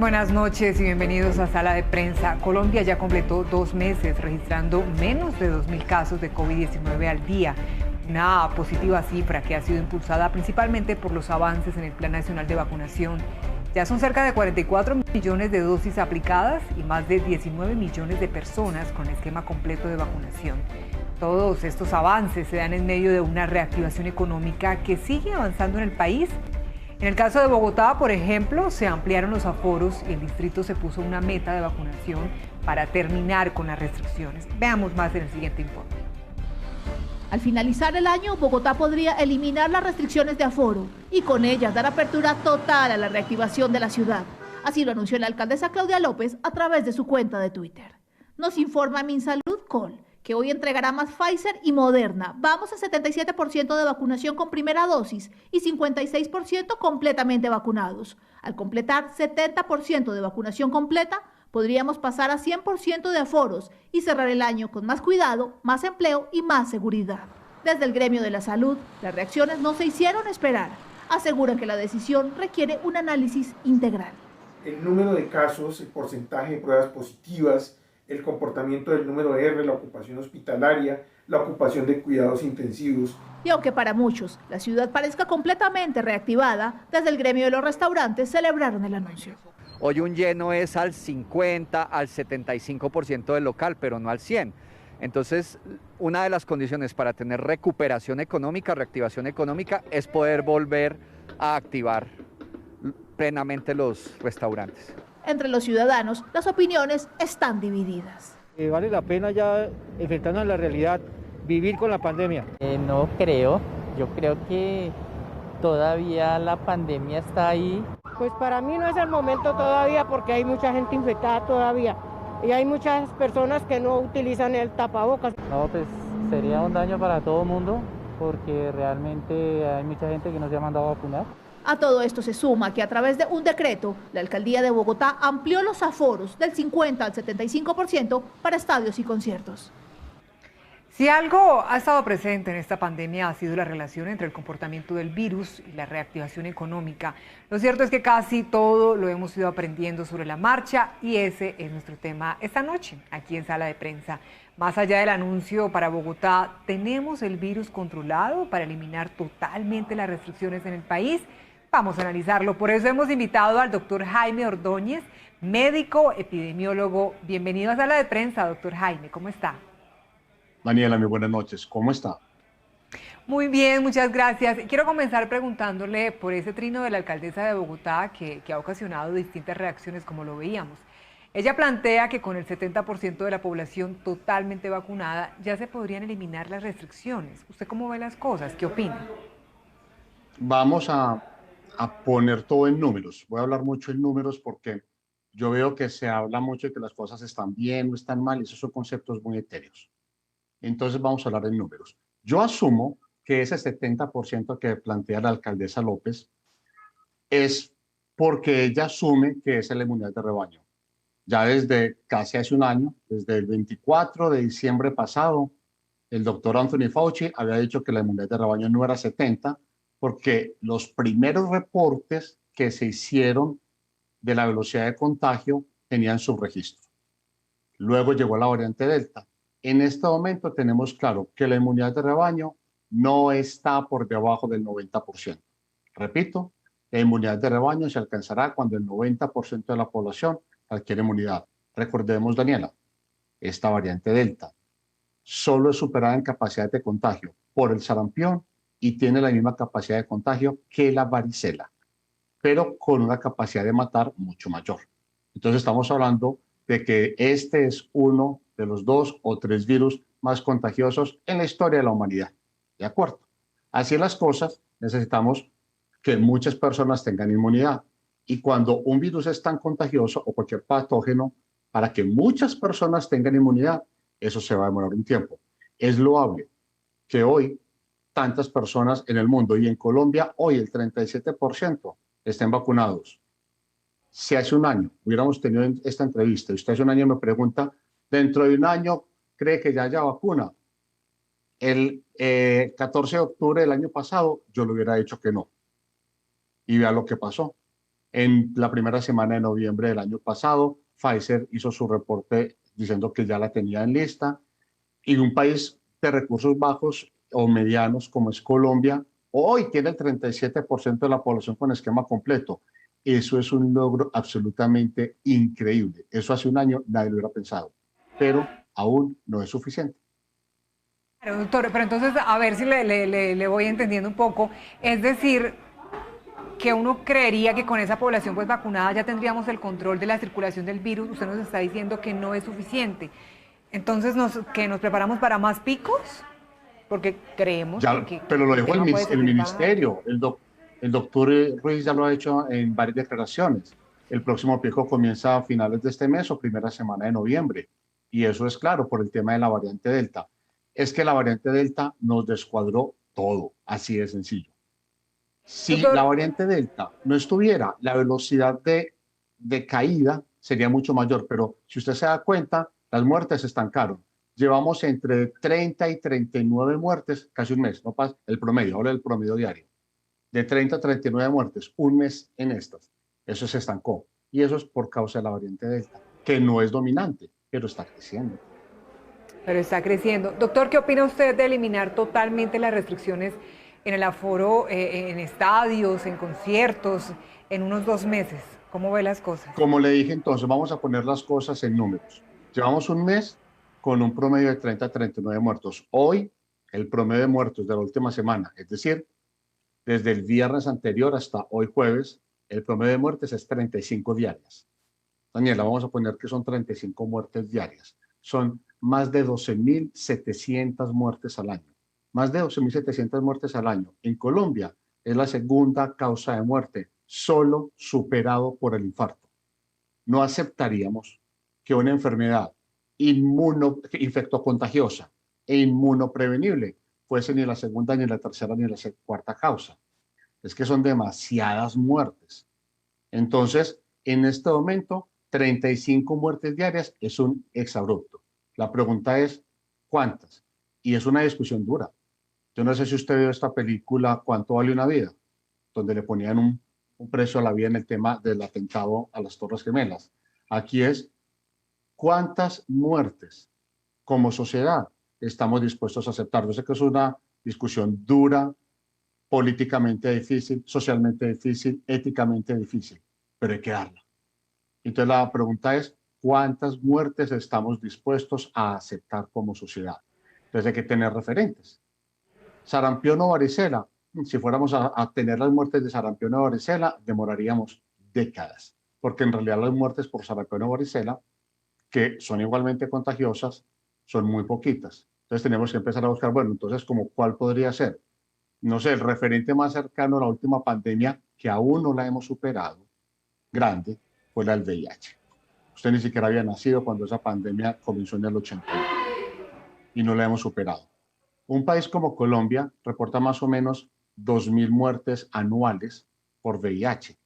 buenas noches y bienvenidos a Sala de Prensa. Colombia ya completó 2 meses registrando menos de 2.000 casos de COVID-19 al día. Una positiva cifra que ha sido impulsada principalmente por los avances en el Plan Nacional de Vacunación. Ya son cerca de 44 millones de dosis aplicadas y más de 19 millones de personas con esquema completo de vacunación. Todos estos avances se dan en medio de una reactivación económica que sigue avanzando en el país. En el caso de Bogotá, por ejemplo, se ampliaron los aforos y el distrito se puso una meta de vacunación para terminar con las restricciones. Veamos más en el siguiente informe. Al finalizar el año, Bogotá podría eliminar las restricciones de aforo y con ellas dar apertura total a la reactivación de la ciudad. Así lo anunció la alcaldesa Claudia López a través de su cuenta de Twitter. Nos informa Minsalud Col, que hoy entregará más Pfizer y Moderna. Vamos a 77% de vacunación con primera dosis y 56% completamente vacunados. Al completar 70% de vacunación completa, podríamos pasar a 100% de aforos y cerrar el año con más cuidado, más empleo y más seguridad. Desde el gremio de la salud, las reacciones no se hicieron esperar. Aseguran que la decisión requiere un análisis integral. El número de casos, el porcentaje de pruebas positivas, el comportamiento del número R, la ocupación hospitalaria, la ocupación de cuidados intensivos. Y aunque para muchos la ciudad parezca completamente reactivada, desde el gremio de los restaurantes celebraron el anuncio. Hoy un lleno es al 50, al 75% del local, pero no al 100%. Entonces, una de las condiciones para tener recuperación económica, reactivación económica, es poder volver a activar plenamente los restaurantes. Entre los ciudadanos, las opiniones están divididas. Vale la pena ya enfrentarnos a la realidad, vivir con la pandemia. No creo, yo creo que todavía la pandemia está ahí. Pues para mí no es el momento todavía porque hay mucha gente infectada todavía y hay muchas personas que no utilizan el tapabocas. No, pues sería un daño para todo el mundo porque realmente hay mucha gente que no se ha mandado a vacunar. A todo esto se suma que a través de un decreto, la alcaldía de Bogotá amplió los aforos del 50 al 75% para estadios y conciertos. Si algo ha estado presente en esta pandemia ha sido la relación entre el comportamiento del virus y la reactivación económica. Lo cierto es que casi todo lo hemos ido aprendiendo sobre la marcha y ese es nuestro tema esta noche, aquí en Sala de Prensa. Más allá del anuncio para Bogotá, ¿tenemos el virus controlado para eliminar totalmente las restricciones en el país? Vamos a analizarlo. Por eso hemos invitado al doctor Jaime Ordóñez, médico epidemiólogo. Bienvenido a Sala de Prensa, doctor Jaime. ¿Cómo está? Daniela, muy buenas noches. ¿Cómo está? Muy bien, muchas gracias. Quiero comenzar preguntándole por ese trino de la alcaldesa de Bogotá que ha ocasionado distintas reacciones, como lo veíamos. Ella plantea que con el 70% de la población totalmente vacunada ya se podrían eliminar las restricciones. ¿Usted cómo ve las cosas? ¿Qué opina? Vamos a poner todo en números. Voy a hablar mucho en números porque yo veo que se habla mucho de que las cosas están bien o están mal y esos son conceptos muy etéreos. Entonces vamos a hablar en números. Yo asumo que ese 70% que plantea la alcaldesa López es porque ella asume que es la inmunidad de rebaño. Ya desde casi hace un año, desde el 24 de diciembre pasado, el doctor Anthony Fauci había dicho que la inmunidad de rebaño no era 70, porque los primeros reportes que se hicieron de la velocidad de contagio tenían su registro. Luego llegó la variante Delta. En este momento tenemos claro que la inmunidad de rebaño no está por debajo del 90%. Repito, la inmunidad de rebaño se alcanzará cuando el 90% de la población adquiere inmunidad. Recordemos, Daniela, esta variante Delta solo es superada en capacidad de contagio por el sarampión y tiene la misma capacidad de contagio que la varicela, pero con una capacidad de matar mucho mayor. Entonces estamos hablando de que este es uno de los 2 o 3 virus más contagiosos en la historia de la humanidad. ¿De acuerdo? Así las cosas, necesitamos que muchas personas tengan inmunidad. Y cuando un virus es tan contagioso o cualquier patógeno, para que muchas personas tengan inmunidad, eso se va a demorar un tiempo. Es loable que hoy tantas personas en el mundo y en Colombia hoy el 37% estén vacunados. Si hace un año hubiéramos tenido esta entrevista y usted hace un año me pregunta, dentro de un año, ¿cree que ya haya vacuna? El 14 de octubre del año pasado yo le hubiera dicho que no. Y vea lo que pasó. En la primera semana de noviembre del año pasado, Pfizer hizo su reporte diciendo que ya la tenía en lista, y un país de recursos bajos o medianos como es Colombia, hoy tiene el 37% de la población con esquema completo. Eso es un logro absolutamente increíble. Eso hace un año nadie lo hubiera pensado, pero aún no es suficiente. Claro, doctor, pero entonces a ver si le voy entendiendo un poco. Es decir, que uno creería que con esa población pues vacunada ya tendríamos el control de la circulación del virus. Usted nos está diciendo que no es suficiente. Entonces, que nos preparamos para más picos, porque creemos Ya, que pero lo dijo el el ministerio, el doctor Ruiz ya lo ha hecho en varias declaraciones. El próximo pico comienza a finales de este mes o primera semana de noviembre. Y eso es claro por el tema de la variante Delta. Es que la variante Delta nos descuadró todo, así de sencillo. Si Doctor, la variante Delta no estuviera, la velocidad de caída sería mucho mayor, pero si usted se da cuenta, las muertes se estancaron. Llevamos entre 30 y 39 muertes, casi un mes, no pasa el promedio, ahora el promedio diario, de 30 a 39 muertes, un mes en estas. Eso se estancó, y eso es por causa de la variante Delta, que no es dominante, pero está creciendo. pero está creciendo. Doctor, ¿qué opina usted de eliminar totalmente las restricciones en el aforo, en estadios, en conciertos, en unos 2 meses? ¿Cómo ve las cosas? Como le dije entonces, vamos a poner las cosas en números. Llevamos un mes con un promedio de 30 a 39 muertos. Hoy, el promedio de muertos de la última semana, es decir, desde el viernes anterior hasta hoy jueves, el promedio de muertes es 35 diarias. Daniela, vamos a poner que son 35 muertes diarias. Son más de 12.700 muertes al año. Más de 12.700 muertes al año. En Colombia es la segunda causa de muerte, solo superado por el infarto. No aceptaríamos que una enfermedad infectocontagiosa e inmunoprevenible fuese ni la segunda, ni la tercera, ni la cuarta causa. Es que son demasiadas muertes. Entonces, en este momento, 35 muertes diarias es un exabrupto. La pregunta es, ¿cuántas? Y es una discusión dura. Yo no sé si usted vio esta película, ¿Cuánto vale una vida?, donde le ponían un precio a la vida en el tema del atentado a las Torres Gemelas. Aquí es, ¿cuántas muertes como sociedad estamos dispuestos a aceptar? Yo sé que es una discusión dura, políticamente difícil, socialmente difícil, éticamente difícil, pero hay que darla. Entonces la pregunta es, ¿cuántas muertes estamos dispuestos a aceptar como sociedad? Entonces hay que tener referentes. Sarampión o varicela, si fuéramos a tener las muertes de sarampión o varicela, demoraríamos décadas, porque en realidad las muertes por sarampión o varicela, que son igualmente contagiosas, son muy poquitas. Entonces tenemos que empezar a buscar, bueno, entonces, ¿cuál podría ser? No sé, el referente más cercano a la última pandemia, que aún no la hemos superado, grande, fue la del VIH. Usted ni siquiera había nacido cuando esa pandemia comenzó en el 81 y no la hemos superado. Un país como Colombia reporta más o menos 2.000 muertes anuales por VIH.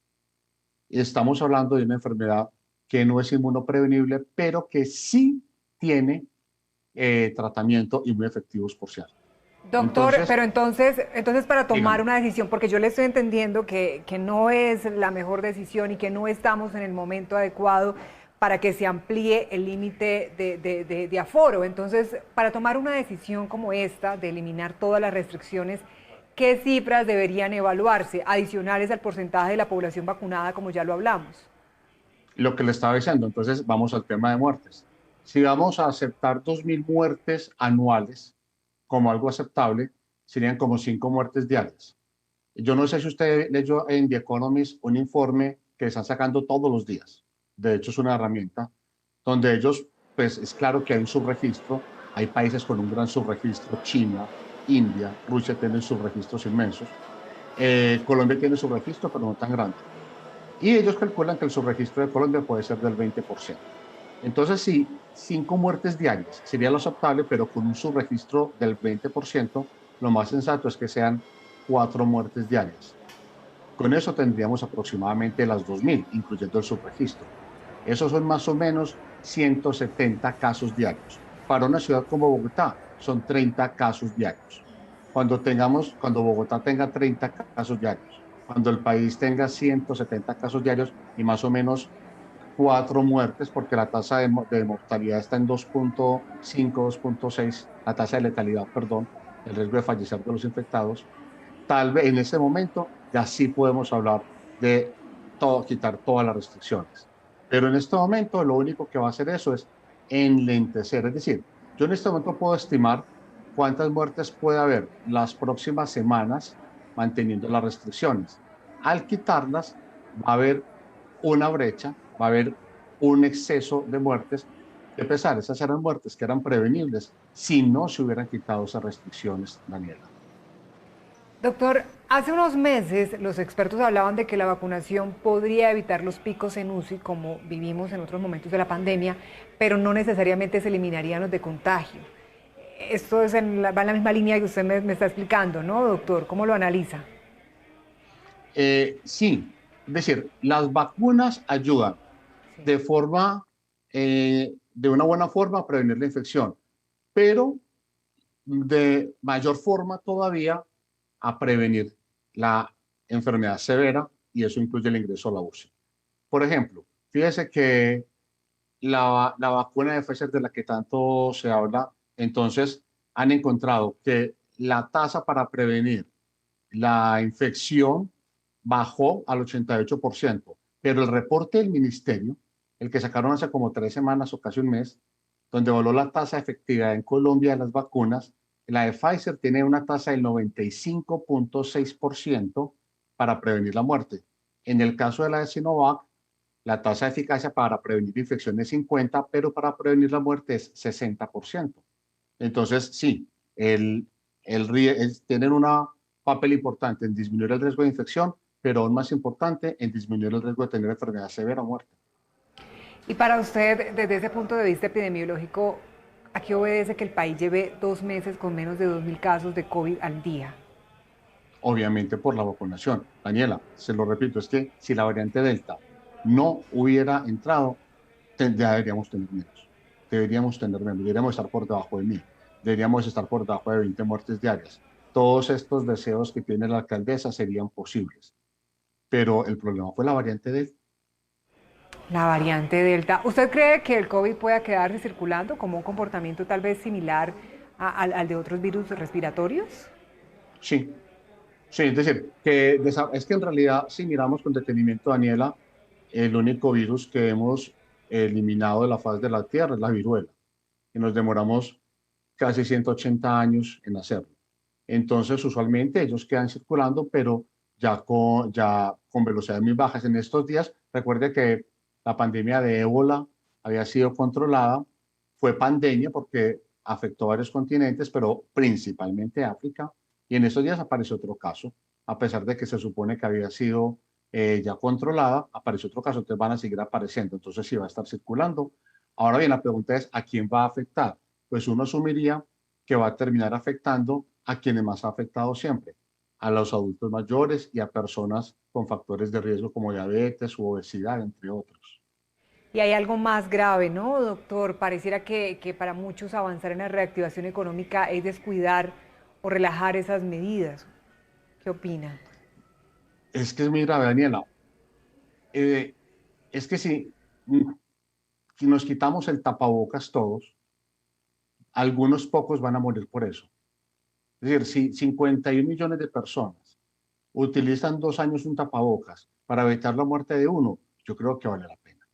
Estamos hablando de una enfermedad que no es inmunoprevenible, pero que sí tiene tratamiento y muy efectivos, por cierto. Doctor, pero entonces para tomar una decisión, porque yo le estoy entendiendo que no es la mejor decisión y que no estamos en el momento adecuado para que se amplíe el límite de aforo. Entonces, para tomar una decisión como esta, de eliminar todas las restricciones, ¿qué cifras deberían evaluarse, adicionales al porcentaje de la población vacunada, como ya lo hablamos? Lo que le estaba diciendo, entonces vamos al tema de muertes. Si vamos a aceptar 2.000 muertes anuales como algo aceptable, serían como 5 muertes diarias. Yo no sé si usted leyó en The Economist un informe que están sacando todos los días. De hecho, es una herramienta donde ellos, pues es claro que hay un subregistro, hay países con un gran subregistro, China, India, Rusia tienen subregistros inmensos, Colombia tiene subregistro, pero no tan grande. Y ellos calculan que el subregistro de Colombia puede ser del 20%. Entonces, sí, 5 muertes diarias sería lo aceptable, pero con un subregistro del 20%, lo más sensato es que sean 4 muertes diarias. Con eso tendríamos aproximadamente las 2.000, incluyendo el subregistro. Esos son más o menos 170 casos diarios. Para una ciudad como Bogotá, son 30 casos diarios. Cuando Bogotá tenga 30 casos diarios cuando el país tenga 170 casos diarios y más o menos 4 muertes, porque la tasa de mortalidad está en 2.5, 2.6, la tasa de letalidad, perdón, el riesgo de fallecer de los infectados, tal vez en ese momento ya sí podemos hablar de todo, quitar todas las restricciones. Pero en este momento lo único que va a hacer eso es enlentecer. Es decir, yo en este momento puedo estimar cuántas muertes puede haber las próximas semanas manteniendo las restricciones. Al quitarlas, va a haber una brecha, va a haber un exceso de muertes. De pesar, esas eran muertes que eran prevenibles si no se hubieran quitado esas restricciones, Daniela. Doctor, hace unos meses los expertos hablaban de que la vacunación podría evitar los picos en UCI como vivimos en otros momentos de la pandemia, pero no necesariamente se eliminarían los de contagio. Esto es va en la misma línea que usted me está explicando, ¿no, doctor? ¿Cómo lo analiza? Sí, es decir, las vacunas ayudan de forma, de una buena forma a prevenir la infección, pero de mayor forma todavía a prevenir la enfermedad severa y eso incluye el ingreso a la UCI. Por ejemplo, fíjese que la vacuna de Pfizer de la que tanto se habla, entonces han encontrado que la tasa para prevenir la infección bajó al 88%, pero el reporte del ministerio, el que sacaron hace como 3 semanas o casi un mes, donde voló la tasa de efectividad en Colombia de las vacunas, la de Pfizer tiene una tasa del 95.6% para prevenir la muerte. En el caso de la de Sinovac, la tasa de eficacia para prevenir infecciones es 50, pero para prevenir la muerte es 60%. Entonces, sí, tienen un papel importante en disminuir el riesgo de infección, pero aún más importante en disminuir el riesgo de tener enfermedad severa o muerte. Y para usted, desde ese punto de vista epidemiológico, ¿a qué obedece que el país lleve 2 meses con menos de 2.000 casos de COVID al día? Obviamente por la vacunación. Daniela, se lo repito, es que si la variante Delta no hubiera entrado, ya deberíamos tener menos. Deberíamos estar por debajo de 1.000. Deberíamos estar por debajo de 20 muertes diarias. Todos estos deseos que tiene la alcaldesa serían posibles. Pero el problema fue la variante Delta. La variante Delta. ¿Usted cree que el COVID pueda quedarse circulando como un comportamiento tal vez similar al de otros virus respiratorios? Sí, sí, es decir, es que en realidad, si miramos con detenimiento, Daniela, el único virus que hemos eliminado de la faz de la Tierra es la viruela, y nos demoramos casi 180 años en hacerlo. Entonces, usualmente ellos quedan circulando, pero ya con velocidades muy bajas. En estos días, recuerde que la pandemia de ébola había sido controlada, fue pandemia porque afectó a varios continentes, pero principalmente África, y en estos días apareció otro caso, a pesar de que se supone que había sido ya controlada, apareció otro caso, entonces van a seguir apareciendo, entonces sí va a estar circulando. Ahora bien, la pregunta es, ¿a quién va a afectar? Pues uno asumiría que va a terminar afectando a quienes más ha afectado siempre, a los adultos mayores y a personas con factores de riesgo como diabetes u obesidad, entre otros. Y hay algo más grave, ¿no, doctor? Pareciera que para muchos avanzar en la reactivación económica es descuidar o relajar esas medidas. ¿Qué opina? Es que es muy grave, Daniela. Es que si nos quitamos el tapabocas todos, algunos pocos van a morir por eso. Es decir, si 51 millones de personas utilizan 2 años un tapabocas para evitar la muerte de uno, yo creo que vale la pena.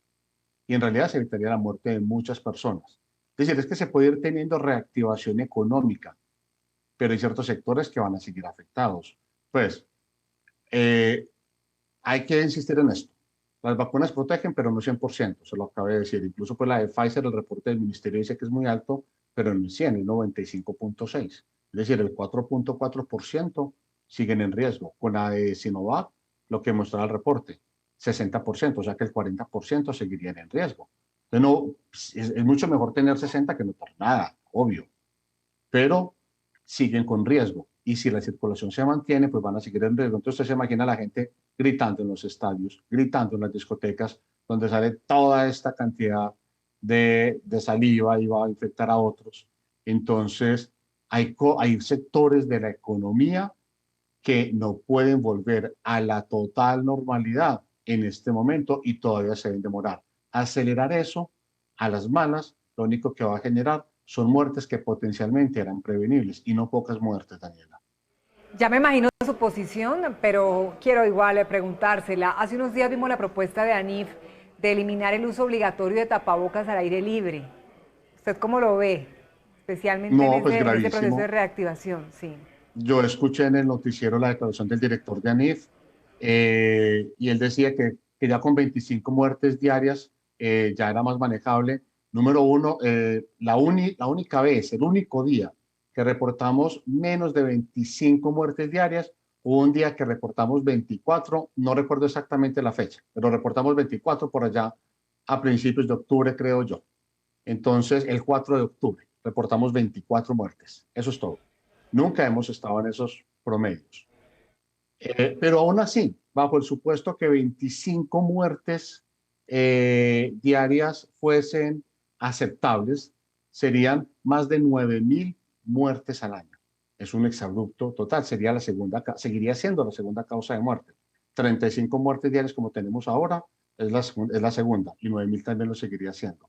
Y en realidad se evitaría la muerte de muchas personas. Es decir, es que se puede ir teniendo reactivación económica, pero hay ciertos sectores que van a seguir afectados. Pues, hay que insistir en esto. Las vacunas protegen, pero no 100%, se lo acabé de decir. Incluso pues la de Pfizer, el reporte del ministerio dice que es muy alto, pero no es 100, es 95.6. Es decir, el 4.4% siguen en riesgo. Con la de Sinovac, lo que mostraba el reporte, 60%, o sea que el 40% seguirían en riesgo. Entonces, no, es mucho mejor tener 60 que no tener nada, obvio, pero siguen con riesgo. Y si la circulación se mantiene, pues van a seguir en riesgo. Entonces usted se imagina a la gente gritando en los estadios, gritando en las discotecas, donde sale toda esta cantidad de saliva y va a infectar a otros. Entonces hay sectores de la economía que no pueden volver a la total normalidad en este momento y todavía se deben demorar. Acelerar eso a las malas, lo único que va a generar son muertes que potencialmente eran prevenibles y no pocas muertes, Daniela. Ya me imagino su posición, pero quiero igual preguntársela. Hace unos días vimos la propuesta de ANIF de eliminar el uso obligatorio de tapabocas al aire libre. ¿Usted cómo lo ve? Especialmente No, en pues ese gravísimo. proceso de reactivación, sí. Yo escuché en el noticiero la declaración del director de ANIF y él decía que ya con 25 muertes diarias ya era más manejable. Número uno, la única vez, el único día que reportamos menos de 25 muertes diarias, hubo un día que reportamos 24, no recuerdo exactamente la fecha, pero reportamos 24 por allá a principios de octubre, creo yo. Entonces, el 4 de octubre, reportamos 24 muertes. Eso es todo. Nunca hemos estado en esos promedios. Pero aún así, bajo el supuesto que 25 muertes diarias fuesen aceptables, serían más de 9.000 muertes al año. Es un exabrupto total, sería seguiría siendo la segunda causa de muerte. 35 muertes diarias como tenemos ahora es la segunda y 9.000 también lo seguiría siendo.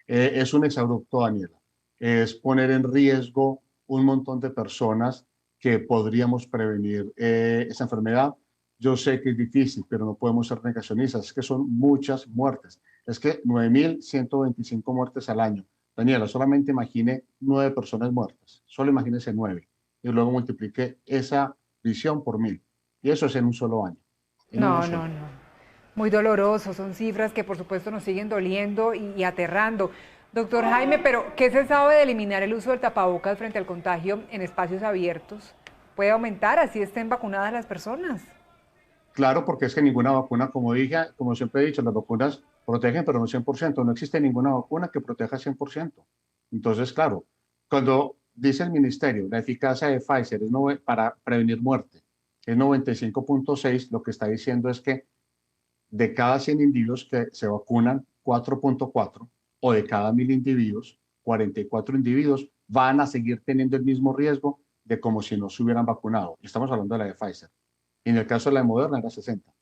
Es un exabrupto, Daniela. Es poner en riesgo un montón de personas que podríamos prevenir esa enfermedad. Yo sé que es difícil, pero no podemos ser negacionistas. Es que son muchas muertes. Es que 9.125 muertes al año. Daniela, solamente imagine 9 personas muertas. Solo imagínese 9. Y luego multiplique esa visión por 1.000. Y eso es en un solo año. No. Muy doloroso, son cifras que por supuesto nos siguen doliendo y aterrando. Doctor Jaime, pero ¿qué se sabe de eliminar el uso del tapabocas frente al contagio en espacios abiertos? ¿Puede aumentar así estén vacunadas las personas? Claro, porque es que ninguna vacuna, como dije, como siempre he dicho, las vacunas protegen, pero no 100%. No existe ninguna vacuna que proteja 100%. Entonces, claro, cuando dice el ministerio, la eficacia de Pfizer es para prevenir muerte es 95.6, lo que está diciendo es que de cada 100 individuos que se vacunan, 4.4, o de cada 1.000 individuos, 44 individuos van a seguir teniendo el mismo riesgo de como si no se hubieran vacunado. Estamos hablando de la de Pfizer. Y en el caso de la de Moderna era 60.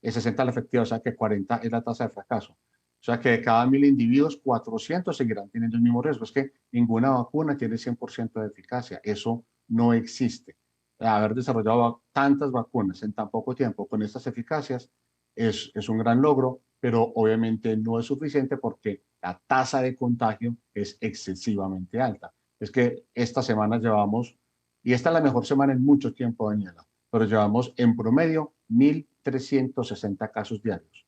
Es 60 la efectiva, o sea que 40 es la tasa de fracaso. O sea que de cada 1.000 individuos, 400 seguirán teniendo el mismo riesgo. Es que ninguna vacuna tiene 100% de eficacia. Eso no existe. Haber desarrollado tantas vacunas en tan poco tiempo con estas eficacias es un gran logro, pero obviamente no es suficiente porque la tasa de contagio es excesivamente alta. Es que esta semana llevamos, y esta es la mejor semana en mucho tiempo, Daniela, pero llevamos en promedio 1.360 casos diarios.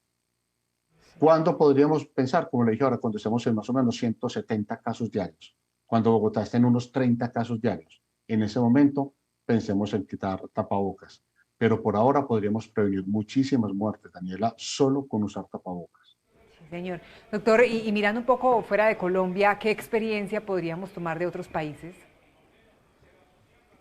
¿Cuándo podríamos pensar, como le dije ahora, cuando estemos en más o menos 170 casos diarios? Cuando Bogotá esté en unos 30 casos diarios. En ese momento pensemos en quitar tapabocas. Pero por ahora podríamos prevenir muchísimas muertes, Daniela, solo con usar tapabocas. Sí, señor. Doctor, y mirando un poco fuera de Colombia, ¿qué experiencia podríamos tomar de otros países?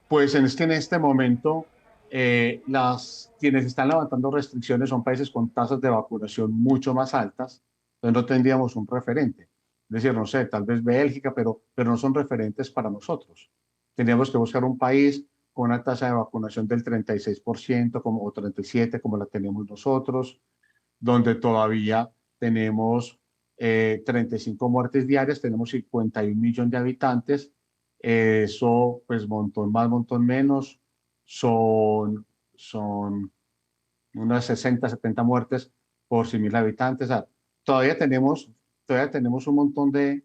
Pues es que en este momento quienes están levantando restricciones son países con tasas de vacunación mucho más altas, entonces no tendríamos un referente. Es decir, no sé, tal vez Bélgica, pero no son referentes para nosotros. Tendríamos que buscar un país con una tasa de vacunación del 36% o 37% como la tenemos nosotros, donde todavía tenemos 35 muertes diarias, tenemos 51 millones de habitantes, eso pues montón más, montón menos, son unas 60, 70 muertes por 100.000 habitantes. O sea, todavía tenemos un montón de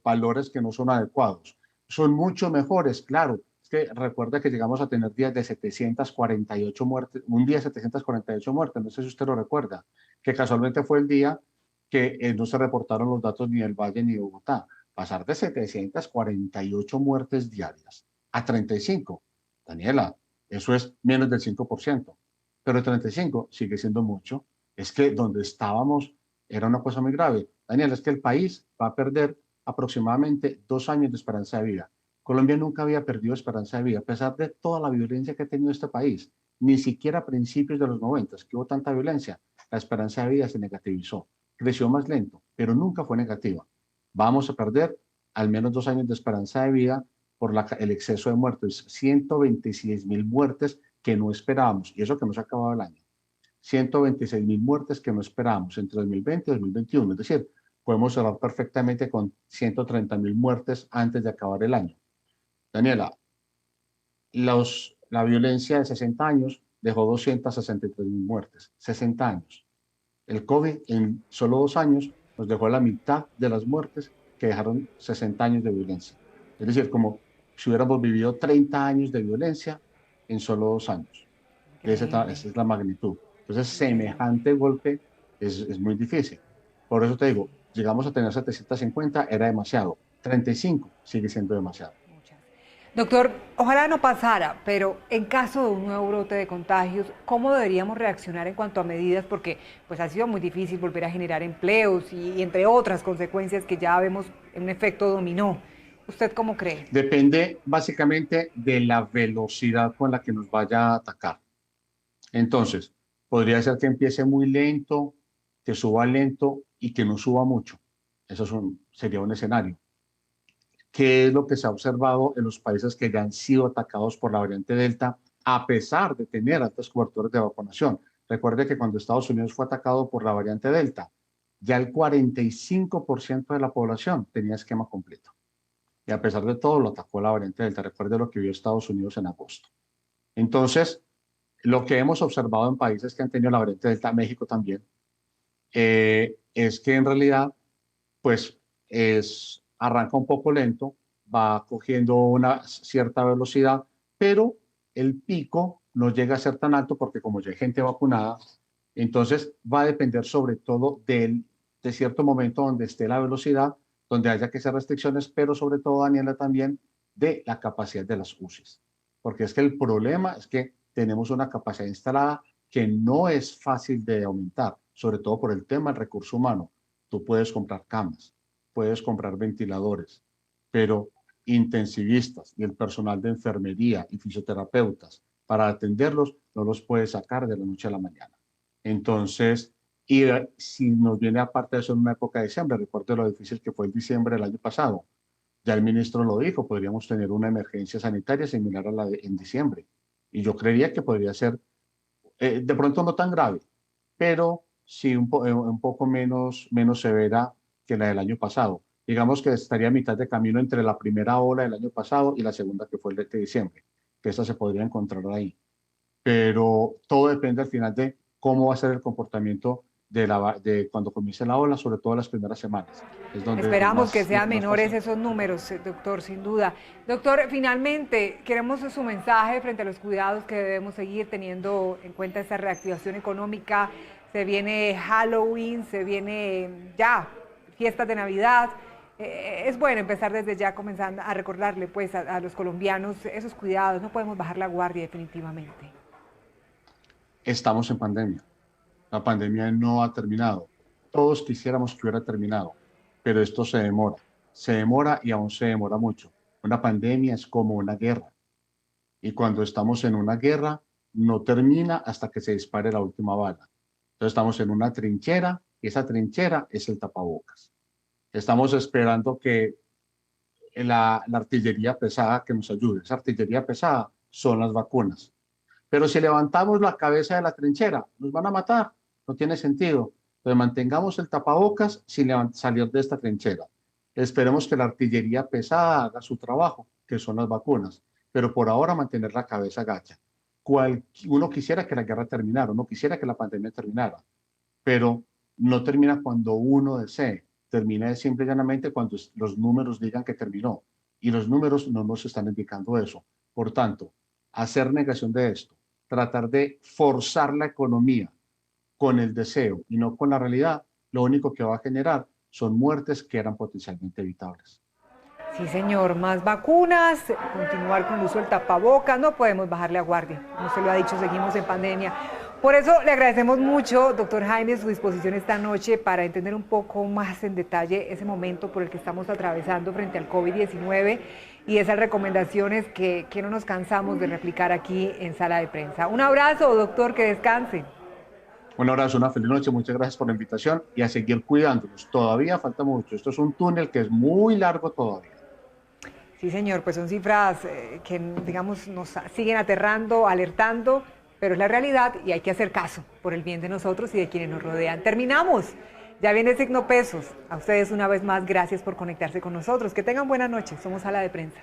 valores que no son adecuados. Son mucho mejores, claro. Es que recuerda que llegamos a tener días de 748 muertes, un día de 748 muertes, no sé si usted lo recuerda, que casualmente fue el día que no se reportaron los datos ni del Valle ni de Bogotá. Pasar de 748 muertes diarias a 35, Daniela, eso es menos del 5%, pero 35 sigue siendo mucho. Es que donde estábamos era una cosa muy grave. Daniela, es que el país va a perder aproximadamente 2 años de esperanza de vida. Colombia nunca había perdido esperanza de vida, a pesar de toda la violencia que ha tenido este país. Ni siquiera a principios de los 90, que hubo tanta violencia, la esperanza de vida se negativizó. Creció más lento, pero nunca fue negativa. Vamos a perder al menos 2 años de esperanza de vida por el exceso de muertes, 126.000 muertes que no esperábamos, y eso que no se ha acabado el año. 126.000 muertes que no esperábamos entre 2020 y 2021, es decir, podemos cerrar perfectamente con 130.000 muertes antes de acabar el año. Daniela, la violencia de 60 años dejó 263.000 muertes, 60 años. El COVID en solo 2 años nos dejó la mitad de las muertes que dejaron 60 años de violencia. Es decir, como si hubiéramos vivido 30 años de violencia en solo 2 años. Esa es la magnitud. Entonces, semejante golpe es muy difícil. Por eso te digo, llegamos a tener 750, era demasiado. 35 sigue siendo demasiado. Doctor, ojalá no pasara, pero en caso de un nuevo brote de contagios, ¿cómo deberíamos reaccionar en cuanto a medidas? Porque pues ha sido muy difícil volver a generar empleos y entre otras consecuencias que ya vemos en un efecto dominó. ¿Usted cómo cree? Depende básicamente de la velocidad con la que nos vaya a atacar. Entonces, podría ser que empiece muy lento, que suba lento y que no suba mucho. Eso sería un escenario. ¿Qué es lo que se ha observado en los países que ya han sido atacados por la variante Delta, a pesar de tener altas coberturas de vacunación? Recuerde que cuando Estados Unidos fue atacado por la variante Delta, ya el 45% de la población tenía esquema completo. Y a pesar de todo, lo atacó la variante Delta. Recuerde lo que vio Estados Unidos en agosto. Entonces, lo que hemos observado en países que han tenido la variante Delta, México también, es que en realidad, pues, arranca un poco lento, va cogiendo una cierta velocidad, pero el pico no llega a ser tan alto porque como ya hay gente vacunada, entonces va a depender sobre todo de cierto momento donde esté la velocidad, donde haya que hacer restricciones, pero sobre todo, Daniela, también de la capacidad de las UCIs. Porque es que el problema es que tenemos una capacidad instalada que no es fácil de aumentar, sobre todo por el tema del recurso humano. Tú puedes comprar camas, puedes comprar ventiladores, pero intensivistas y el personal de enfermería y fisioterapeutas para atenderlos no los puedes sacar de la noche a la mañana. Entonces, y si nos viene aparte de eso en una época de diciembre, recuerde lo difícil que fue el diciembre del año pasado. Ya el ministro lo dijo, podríamos tener una emergencia sanitaria similar a la en diciembre. Y yo creería que podría ser, de pronto no tan grave, pero sí un poco menos severa que la del año pasado. Digamos que estaría a mitad de camino entre la primera ola del año pasado y la segunda que fue el de diciembre, que esta se podría encontrar ahí. Pero todo depende al final de cómo va a ser el comportamiento de cuando comience la ola, sobre todo en las primeras semanas. Esperamos que sean menores esos números, doctor, sin duda. Doctor, finalmente, queremos su mensaje frente a los cuidados que debemos seguir teniendo en cuenta esta reactivación económica. Se viene Halloween, se viene ya fiestas de Navidad. Es bueno empezar desde ya comenzando a recordarle pues a los colombianos esos cuidados. No podemos bajar la guardia definitivamente. Estamos en pandemia. La pandemia no ha terminado. Todos quisiéramos que hubiera terminado, pero esto se demora y aún se demora mucho. Una pandemia es como una guerra. Y cuando estamos en una guerra, no termina hasta que se dispare la última bala. Entonces estamos en una trinchera y esa trinchera es el tapabocas. Estamos esperando que la artillería pesada que nos ayude. Esa artillería pesada son las vacunas. Pero si levantamos la cabeza de la trinchera, nos van a matar. No tiene sentido. Entonces mantengamos el tapabocas sin salir de esta trinchera. Esperemos que la artillería pesada haga su trabajo, que son las vacunas. Pero por ahora mantener la cabeza gacha. Uno quisiera que la guerra terminara, uno quisiera que la pandemia terminara. Pero no termina cuando uno desee. Termina simple y llanamente cuando los números digan que terminó. Y los números no nos están indicando eso. Por tanto, hacer negación de esto, tratar de forzar la economía con el deseo y no con la realidad, lo único que va a generar son muertes que eran potencialmente evitables. Sí, señor, más vacunas, continuar con el uso del tapabocas, no podemos bajar la guardia, como usted lo ha dicho, seguimos en pandemia. Por eso le agradecemos mucho, doctor Jaime, su disposición esta noche para entender un poco más en detalle ese momento por el que estamos atravesando frente al COVID-19 y esas recomendaciones que no nos cansamos de replicar aquí en Sala de Prensa. Un abrazo, doctor, que descanse. Un abrazo, una feliz noche, muchas gracias por la invitación y a seguir cuidándonos. Todavía falta mucho, esto es un túnel que es muy largo todavía. Sí. Sí, señor, pues son cifras que, digamos, nos siguen aterrando, alertando, pero es la realidad y hay que hacer caso por el bien de nosotros y de quienes nos rodean. Terminamos. Ya viene Signo Pesos. A ustedes una vez más, gracias por conectarse con nosotros. Que tengan buena noche. Somos Sala de Prensa.